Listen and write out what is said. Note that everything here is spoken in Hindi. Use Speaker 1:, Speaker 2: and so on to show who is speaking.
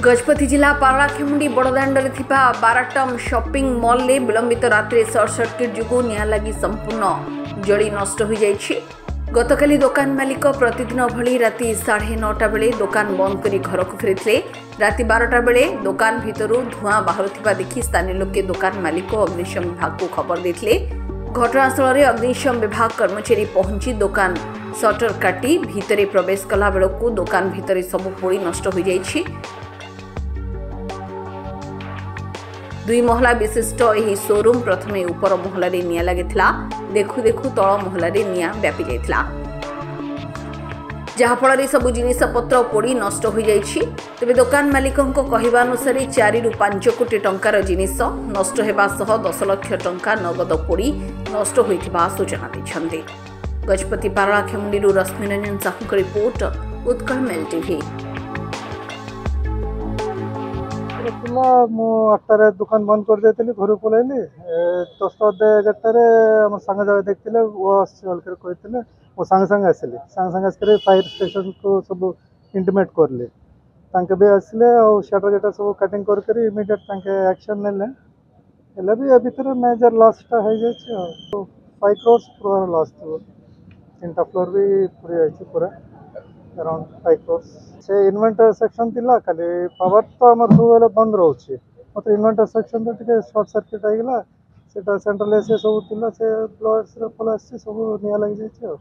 Speaker 1: गजपति जिला पारलाखेमुंडी बड़दाण्डे बाराटम शॉपिंग मॉल में विलंबित रात्रि सर्ट सर्किट जुगु निया लगी संपूर्ण जड़ी नष्ट हो जाइछि। गतकाली दुकान मालिक प्रतिदिन भली राति 9:30 बेले दुकान बंद करी घर को फेरिथिले। राति 12टा बेले दुकान भितरु धुआं बाहरुथिबा देखि स्थानीय लोके दुकान मालिक अग्निशम विभाग को खबर देथिले। घटनास्थल में अग्निशम विभाग कर्मचारी पहुंची दुकान सटर काटी भितरे प्रवेश कला बेलू दुकान भितरे सबु पोड़ी नष्ट हो जाइछि। 2 महला विशिष्ट यह शोरूम प्रथमे उपर महल निया लगी देखु देखु तल महल निया व्यापी जाइथिला, जहाँफल सबु जिनिसपत्र पोड़ी नष्ट हो जाइछि। तेबे दुकान मालिकों कहवा अनुसार 4 ରୁ 5 कोटी टंकार जिनिस नष्ट होगा सह 10 लाख टंका नगद पोड़ी नष्ट होइथिबा सूचना दैछन्ते। Gajapati Paralakhemundi Rashmi Ranjan Sahu report, Utkal mail TV.
Speaker 2: मु 8टारे दुकान बंद कर देती घर पलैली 10:30 आम सांग जगह देखते वो कहते वो सांगे सांगे आसिली आसिक फायर स्टेशन को सब इंटीमेट करली भी आसिले शटर गेटर सब कटिंग कर इमिडिएट एक्शन ने भी भितर मेजर लॉसटा हो जाए 5 crores पूरा लॉस थी। 3टा फ्लोर भी पूरी पूरा अराउंड 5 crores। से इन्वेंटर सेक्शन थिला खाली पावर तो आम सब बंद रोचे मत इन्वेंटर सेक्शन टे सर्ट सर्किट आईगला सेटा सेंट्रल एसी सब थिला से ब्लड पला सब निया लगी जाए।